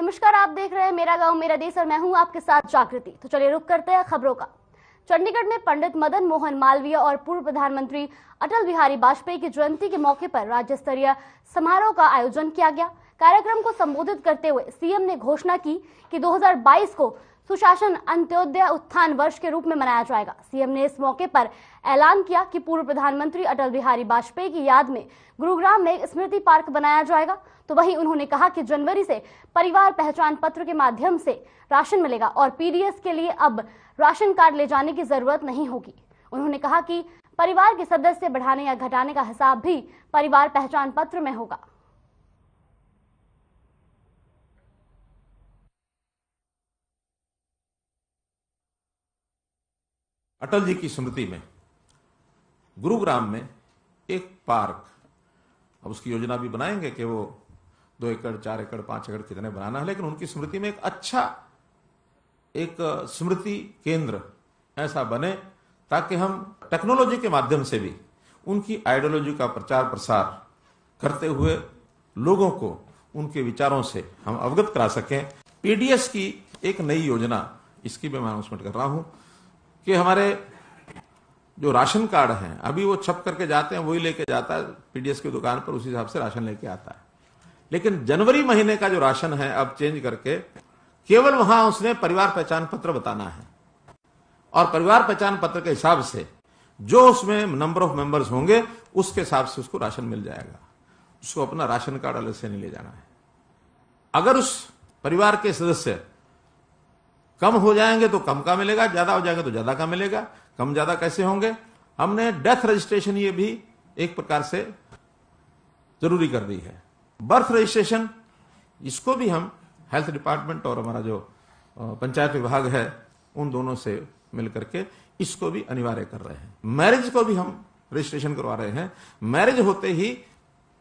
नमस्कार, आप देख रहे हैं मेरा गांव मेरा देश और मैं हूं आपके साथ जागृति। तो चलिए रुक करते हैं खबरों का। चंडीगढ़ में पंडित मदन मोहन मालवीय और पूर्व प्रधानमंत्री अटल बिहारी वाजपेयी की जयंती के मौके पर राज्य स्तरीय समारोह का आयोजन किया गया। कार्यक्रम को संबोधित करते हुए सीएम ने घोषणा की कि 2022 को सुशासन अंत्योदय उत्थान वर्ष के रूप में मनाया जाएगा। सीएम ने इस मौके पर ऐलान किया कि पूर्व प्रधानमंत्री अटल बिहारी वाजपेयी की याद में गुरुग्राम में एक स्मृति पार्क बनाया जाएगा। तो वहीं उन्होंने कहा कि जनवरी से परिवार पहचान पत्र के माध्यम से राशन मिलेगा और पीडीएस के लिए अब राशन कार्ड ले जाने की जरूरत नहीं होगी। उन्होंने कहा कि परिवार के सदस्य बढ़ाने या घटाने का हिसाब भी परिवार पहचान पत्र में होगा। अटल जी की स्मृति में गुरुग्राम में एक पार्क, अब उसकी योजना भी बनाएंगे कि वो 2 एकड़ 4 एकड़ 5 एकड़ कितने बनाना है, लेकिन उनकी स्मृति में एक अच्छा एक स्मृति केंद्र ऐसा बने ताकि हम टेक्नोलॉजी के माध्यम से भी उनकी आइडियोलॉजी का प्रचार प्रसार करते हुए लोगों को उनके विचारों से हम अवगत करा सकें। पीडीएस की एक नई योजना, इसकी भी मैं अनाउंसमेंट कर रहा हूं कि हमारे जो राशन कार्ड हैं अभी वो छप करके जाते हैं, वही लेके जाता है पीडीएस की दुकान पर, उसी हिसाब से राशन लेके आता है। लेकिन जनवरी महीने का जो राशन है अब चेंज करके केवल वहां उसने परिवार पहचान पत्र बताना है और परिवार पहचान पत्र के हिसाब से जो उसमें नंबर ऑफ मेंबर्स होंगे उसके हिसाब से उसको राशन मिल जाएगा। उसको अपना राशन कार्ड अलग से नहीं ले जाना है। अगर उस परिवार के सदस्य कम हो जाएंगे तो कम का मिलेगा, ज्यादा हो जाएंगे तो ज्यादा का मिलेगा। कम ज्यादा कैसे होंगे? हमने डेथ रजिस्ट्रेशन ये भी एक प्रकार से जरूरी कर दी है। बर्थ रजिस्ट्रेशन, इसको भी हम हेल्थ डिपार्टमेंट और हमारा जो पंचायत विभाग है उन दोनों से मिलकर के इसको भी अनिवार्य कर रहे हैं। मैरिज को भी हम रजिस्ट्रेशन करवा रहे हैं। मैरिज होते ही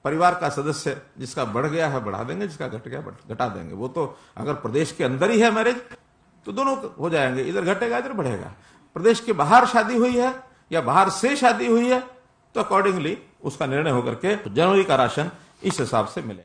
परिवार का सदस्य जिसका बढ़ गया है बढ़ा देंगे, जिसका घट गया घटा देंगे। वो तो अगर प्रदेश के अंदर ही है मैरिज तो दोनों हो जाएंगे, इधर घटेगा इधर बढ़ेगा। प्रदेश के बाहर शादी हुई है या बाहर से शादी हुई है तो अकॉर्डिंगली उसका निर्णय होकर के जनवरी का राशन इस हिसाब से मिले।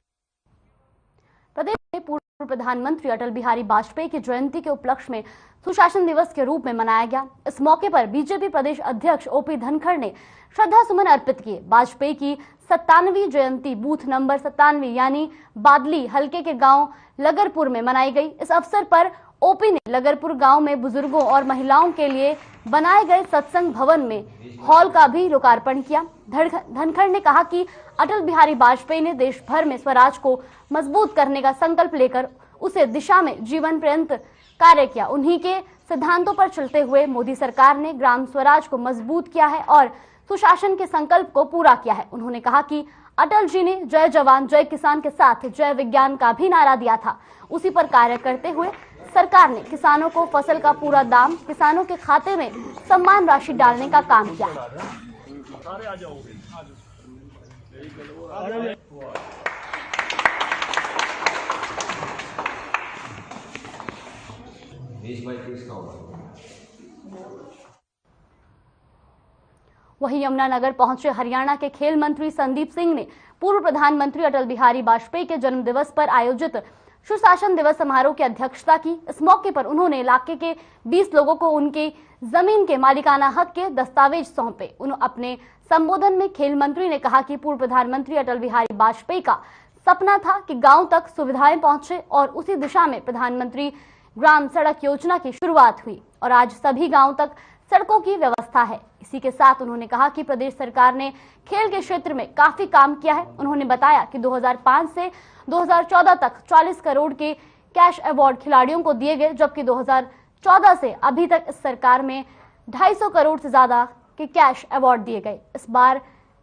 प्रदेश में पूर्व प्रधानमंत्री अटल बिहारी वाजपेयी की जयंती के उपलक्ष्य में सुशासन दिवस के रूप में मनाया गया। इस मौके पर बीजेपी प्रदेश अध्यक्ष ओपी धनखड़ ने श्रद्धा सुमन अर्पित किए। वाजपेयी की 97वीं जयंती बूथ नंबर 97 यानी बादली हल्के के गांव लगरपुर में मनाई गई। इस अवसर पर ओपी ने लगरपुर गांव में बुजुर्गों और महिलाओं के लिए बनाए गए सत्संग भवन में हॉल का भी लोकार्पण किया। धनखड़ ने कहा कि अटल बिहारी वाजपेयी ने देश भर में स्वराज को मजबूत करने का संकल्प लेकर उसे दिशा में जीवन पर्यंत कार्य किया। उन्हीं के सिद्धांतों पर चलते हुए मोदी सरकार ने ग्राम स्वराज को मजबूत किया है और सुशासन के संकल्प को पूरा किया है। उन्होंने कहा कि अटल जी ने जय जवान जय किसान के साथ जय विज्ञान का भी नारा दिया था। उसी पर कार्य करते हुए सरकार ने किसानों को फसल का पूरा दाम किसानों के खाते में सम्मान राशि डालने का काम किया है। वहीं यमुनानगर पहुंचे हरियाणा के खेल मंत्री संदीप सिंह ने पूर्व प्रधानमंत्री अटल बिहारी वाजपेयी के जन्म दिवस पर आयोजित सुशासन दिवस समारोह की अध्यक्षता की। इस मौके पर उन्होंने इलाके के 20 लोगों को उनकी जमीन के मालिकाना हक के दस्तावेज सौंपे। अपने संबोधन में खेल मंत्री ने कहा कि पूर्व प्रधानमंत्री अटल बिहारी वाजपेयी का सपना था कि गांव तक सुविधाएं पहुंचे और उसी दिशा में प्रधानमंत्री ग्राम सड़क योजना की शुरुआत हुई और आज सभी गाँव तक सड़कों की व्यवस्था है। इसी के साथ उन्होंने कहा कि प्रदेश सरकार ने खेल के क्षेत्र में काफी काम किया है। उन्होंने बताया कि 2005 से 2014 तक 40 करोड़ के कैश अवार्ड खिलाड़ियों को दिए गए, जबकि 2014 से अभी तक इस सरकार में 250 करोड़ से ज्यादा के कैश अवार्ड दिए गए। इस बार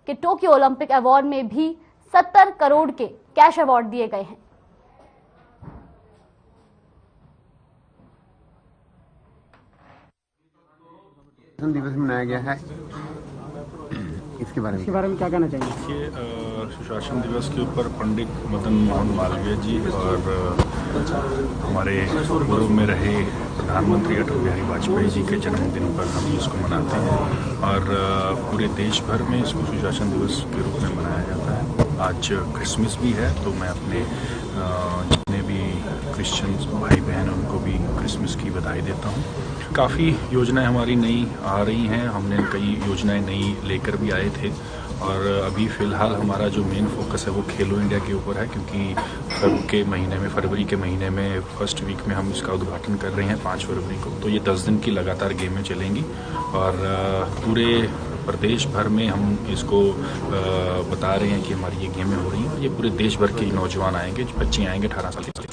के टोक्यो ओलंपिक अवार्ड में भी 70 करोड़ के कैश अवार्ड दिए गए हैं। दिवस मनाया गया है, इसके बारे में क्या कहना चाहिए? देखिए, सुशासन दिवस के ऊपर पंडित मदन मोहन मालवीय जी और हमारे पूर्व में रहे प्रधानमंत्री अटल बिहारी वाजपेयी जी के जन्मदिन पर हम इसको मनाते हैं और पूरे देश भर में इसको सुशासन दिवस के रूप में मनाया जाता है। आज क्रिसमस भी है, तो मैं अपने जितने भी क्रिश्चियंस भाई बहन उनको भी क्रिसमस की बधाई देता हूँ। काफ़ी योजनाएं हमारी नई आ रही हैं, हमने कई योजनाएं नई लेकर भी आए थे और अभी फ़िलहाल हमारा जो मेन फोकस है वो खेलो इंडिया के ऊपर है, क्योंकि फरवरी के महीने में फर्स्ट वीक में हम इसका उद्घाटन कर रहे हैं 5 फरवरी को। तो ये 10 दिन की लगातार गेमें चलेंगी और पूरे प्रदेश भर में हम इसको बता रहे हैं कि हमारी ये गेमें हो रही हैं। ये पूरे देश भर के नौजवान आएंगे, बच्चे आएंगे 18 साल के।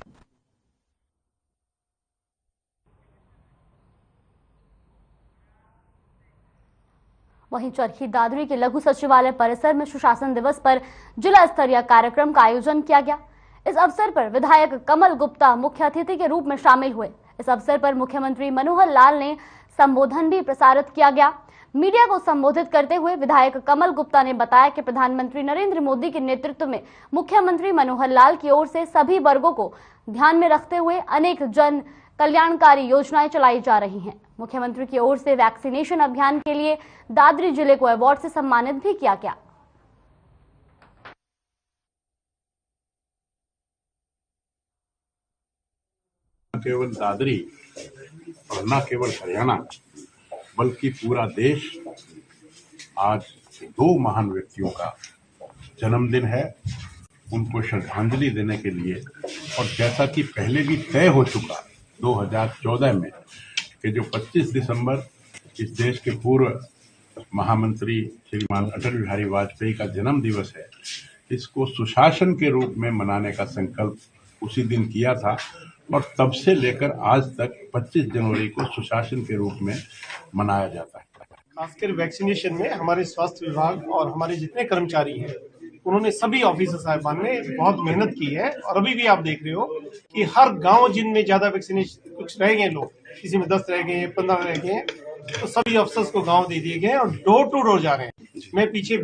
वहीं चरखी दादरी के लघु सचिवालय परिसर में सुशासन दिवस पर जिला स्तरीय कार्यक्रम का आयोजन किया गया। इस अवसर पर विधायक कमल गुप्ता मुख्य अतिथि के रूप में शामिल हुए। इस अवसर पर मुख्यमंत्री मनोहर लाल ने संबोधन भी प्रसारित किया गया। मीडिया को संबोधित करते हुए विधायक कमल गुप्ता ने बताया कि प्रधानमंत्री नरेंद्र मोदी के नेतृत्व में मुख्यमंत्री मनोहर लाल की ओर से सभी वर्गों को ध्यान में रखते हुए अनेक जन कल्याणकारी योजनाएं चलाई जा रही हैं। मुख्यमंत्री की ओर से वैक्सीनेशन अभियान के लिए दादरी जिले को अवार्ड से सम्मानित भी किया गया। केवल दादरी और न केवल हरियाणा बल्कि पूरा देश आज 2 महान व्यक्तियों का जन्मदिन है। उनको श्रद्धांजलि देने के लिए, और जैसा कि पहले भी तय हो चुका 2014 में कि जो 25 दिसंबर इस देश के पूर्व महामंत्री श्रीमान अटल बिहारी वाजपेयी का जन्म दिवस है, इसको सुशासन के रूप में मनाने का संकल्प उसी दिन किया था और तब से लेकर आज तक 25 जनवरी को सुशासन के रूप में मनाया जाता है। खासकर वैक्सीनेशन में हमारे स्वास्थ्य विभाग और हमारे जितने कर्मचारी हैं, उन्होंने सभी ऑफिसर साहिबान ने बहुत मेहनत की है। और अभी भी आप देख रहे हो कि हर गांव जिनमें ज्यादा वैक्सीनेशन कुछ रह गए लोग, किसी में 10 रह गए, 15 रह गए, तो सभी अफसर्स को गांव दे दिए गए और डोर टू डोर जा रहे हैं। मैं पीछे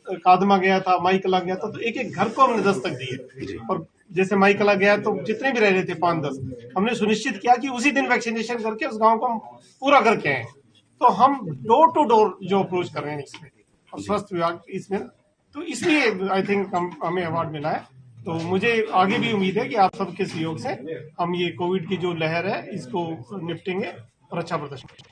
कादमा गया था, माइकला गया था, तो एक एक घर को हमने दस्तक दी है। और जैसे माइकला गया तो जितने भी रह रहे थे 5-10, हमने सुनिश्चित किया कि उसी दिन वैक्सीनेशन करके उस गाँव को हम पूरा करके आए। तो हम डोर टू डोर जो अप्रोच कर रहे हैं इसमें, और स्वास्थ्य विभाग इसमें, तो इसलिए आई थिंक हमें अवार्ड मिला है। तो मुझे आगे भी उम्मीद है कि आप सबके सहयोग से हम ये कोविड की जो लहर है इसको निपटेंगे और अच्छा प्रदर्शन करेंगे।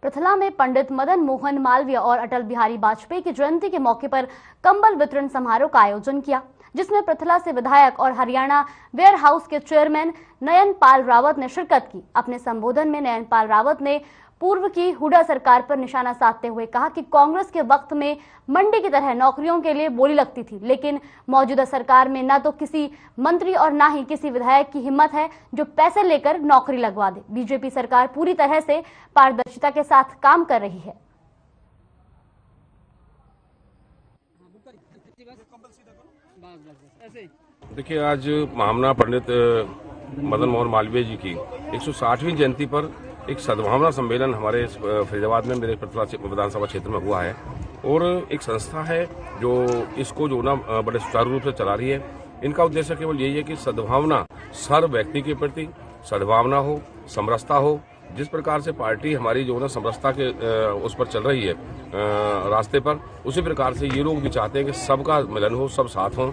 पृथला में पंडित मदन मोहन मालवीय और अटल बिहारी वाजपेयी की जयंती के मौके पर कंबल वितरण समारोह का आयोजन किया, जिसमें पृथला से विधायक और हरियाणा वेयर हाउस के चेयरमैन नयन पाल रावत ने शिरकत की। अपने संबोधन में नयन पाल रावत ने पूर्व की हुडा सरकार पर निशाना साधते हुए कहा कि कांग्रेस के वक्त में मंडी की तरह नौकरियों के लिए बोली लगती थी, लेकिन मौजूदा सरकार में न तो किसी मंत्री और न ही किसी विधायक की हिम्मत है जो पैसे लेकर नौकरी लगवा दे। बीजेपी सरकार पूरी तरह से पारदर्शिता के साथ काम कर रही है। देखिए, आज महामना पंडित मदन मोहन मालवीय जी की 160वीं जयंती पर एक सद्भावना सम्मेलन हमारे फरीदाबाद में मेरे पृथला विधानसभा क्षेत्र में हुआ है और एक संस्था है जो इसको जो ना बड़े सुचारू रूप से चला रही है। इनका उद्देश्य केवल यही है कि सद्भावना सर्व व्यक्ति के प्रति सद्भावना हो, समरसता हो। जिस प्रकार से पार्टी हमारी जो ना समरसता के उस पर चल रही है रास्ते पर, उसी प्रकार से ये लोग भी चाहते हैं कि सबका मिलन हो, सब साथ हों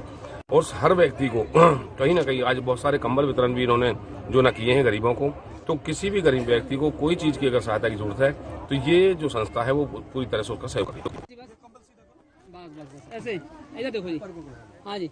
और हर व्यक्ति को कहीं ना कहीं आज बहुत सारे कंबल वितरण भी इन्होंने जो ना किए हैं गरीबों को। तो किसी भी गरीब व्यक्ति को कोई चीज की अगर सहायता की जरूरत है तो ये जो संस्था है वो पूरी तरह से उसका सहयोग करेगी। ऐसे इधर देखो जी, हाँ जी।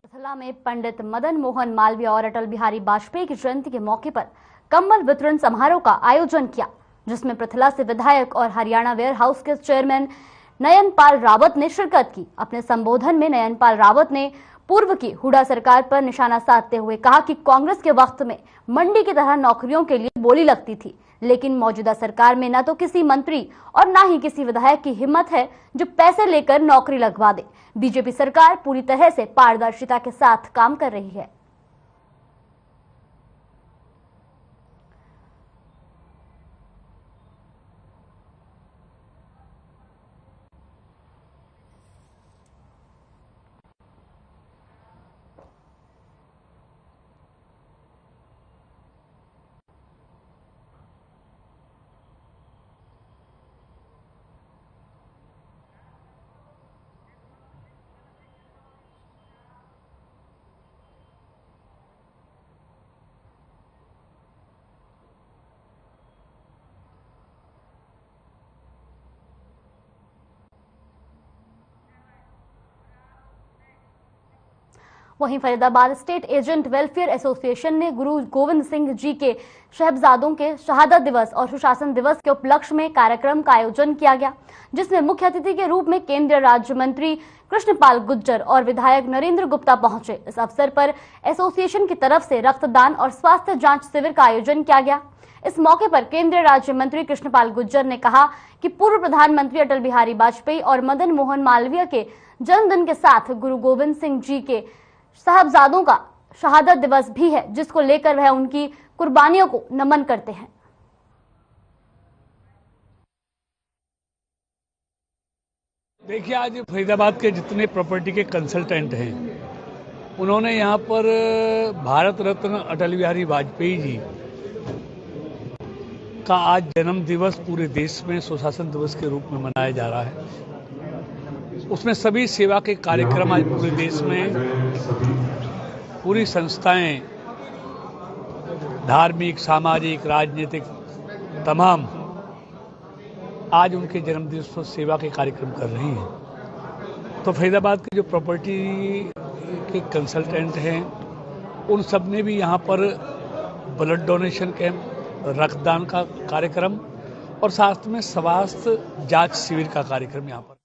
पृथला में पंडित मदन मोहन मालवीय और अटल बिहारी वाजपेयी की जयंती के मौके पर कंबल वितरण समारोह का आयोजन किया, जिसमें पृथला से विधायक और हरियाणा वेयर हाउस के चेयरमैन नयन पाल रावत ने शिरकत की। अपने संबोधन में नयन पाल रावत ने पूर्व की हुडा सरकार पर निशाना साधते हुए कहा कि कांग्रेस के वक्त में मंडी की तरह नौकरियों के लिए बोली लगती थी, लेकिन मौजूदा सरकार में न तो किसी मंत्री और न ही किसी विधायक की हिम्मत है जो पैसे लेकर नौकरी लगवा दे। बीजेपी सरकार पूरी तरह से पारदर्शिता के साथ काम कर रही है। वहीं Faridabad state agent welfare association ने गुरु गोविंद सिंह जी के शहजादों के शहादत दिवस और सुशासन दिवस के उपलक्ष्य में कार्यक्रम का आयोजन किया गया, जिसमें मुख्य अतिथि के रूप में केंद्रीय राज्य मंत्री कृष्णपाल गुर्जर और विधायक नरेंद्र गुप्ता पहुंचे। इस अवसर पर एसोसिएशन की तरफ से रक्तदान और स्वास्थ्य जांच शिविर का आयोजन किया गया। इस मौके पर केंद्रीय राज्य मंत्री कृष्णपाल गुर्जर ने कहा कि पूर्व प्रधानमंत्री अटल बिहारी वाजपेयी और मदन मोहन मालवीय के जन्मदिन के साथ गुरु गोविंद सिंह जी के साहबजादों का शहादत दिवस भी है, जिसको लेकर वह उनकी कुर्बानियों को नमन करते हैं। देखिए, आज फरीदाबाद के जितने प्रॉपर्टी के कंसल्टेंट हैं, उन्होंने यहाँ पर भारत रत्न अटल बिहारी वाजपेयी जी का आज जन्म दिवस पूरे देश में सुशासन दिवस के रूप में मनाया जा रहा है। उसमें सभी सेवा के कार्यक्रम आज पूरे देश में, पूरी संस्थाएं, धार्मिक, सामाजिक, राजनीतिक, तमाम आज उनके जन्मदिन पर सेवा के कार्यक्रम कर रही हैं। तो फरीदाबाद के जो प्रॉपर्टी के कंसल्टेंट हैं, उन सब ने भी यहाँ पर ब्लड डोनेशन कैंप, रक्तदान का कार्यक्रम और साथ में स्वास्थ्य जांच शिविर का कार्यक्रम यहाँ पर।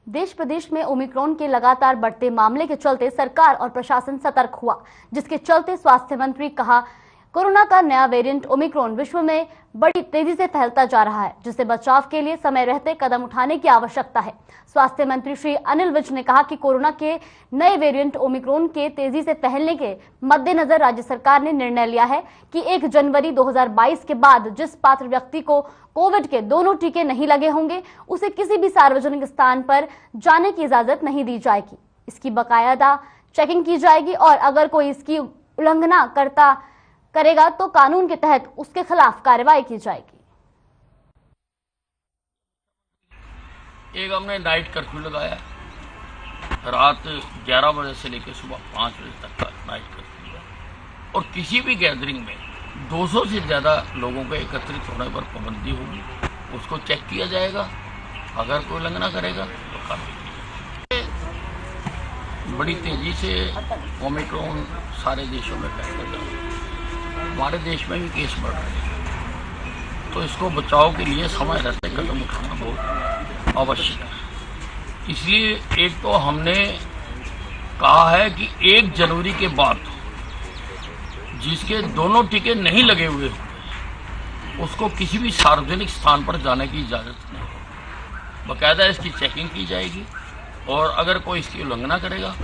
देश प्रदेश में ओमिक्रॉन के लगातार बढ़ते मामले के चलते सरकार और प्रशासन सतर्क हुआ, जिसके चलते स्वास्थ्य मंत्री कहा कोरोना का नया वेरिएंट ओमिक्रॉन विश्व में बड़ी तेजी से फैलता जा रहा है, जिससे बचाव के लिए समय रहते कदम उठाने की आवश्यकता है। स्वास्थ्य मंत्री श्री अनिल विज ने कहा कि कोरोना के नए वेरिएंट ओमिक्रॉन के तेजी से फैलने के मद्देनजर राज्य सरकार ने निर्णय लिया है कि 1 जनवरी 2022 के बाद जिस पात्र व्यक्ति को कोविड के दोनों टीके नहीं लगे होंगे, उसे किसी भी सार्वजनिक स्थान पर जाने की इजाजत नहीं दी जाएगी। इसकी बाकायदा चेकिंग की जाएगी और अगर कोई इसकी उल्लंघना करेगा तो कानून के तहत उसके खिलाफ कार्रवाई की जाएगी। एक हमने नाइट कर्फ्यू लगाया, रात 11 बजे से लेकर सुबह 5 बजे तक का नाइट कर्फ्यू है, और किसी भी गैदरिंग में 200 से ज्यादा लोगों के एकत्रित होने पर पाबंदी होगी। उसको चेक किया जाएगा, अगर कोई उल्लंघना करेगा तो कार्रवाई की जाएगी। बड़ी तेजी से ओमिक्रॉन सारे देशों में फैलता जा रहा है, हमारे देश में भी केस बढ़ रहे हैं, तो इसको बचाव के लिए समय रहते कदम उठाना बहुत आवश्यक है। इसलिए एक तो हमने कहा है कि 1 जनवरी के बाद जिसके दोनों टीके नहीं लगे हुए होंगे उसको किसी भी सार्वजनिक स्थान पर जाने की इजाजत नहीं है। बाकायदा इसकी चेकिंग की जाएगी और अगर कोई इसकी उल्लंघना करेगा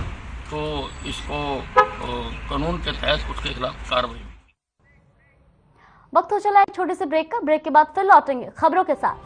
तो इसको कानून के तहत उसके खिलाफ कार्रवाई। वक्त हो चला एक छोटे से ब्रेक का। ब्रेक के बाद फिर लौटेंगे खबरों के साथ।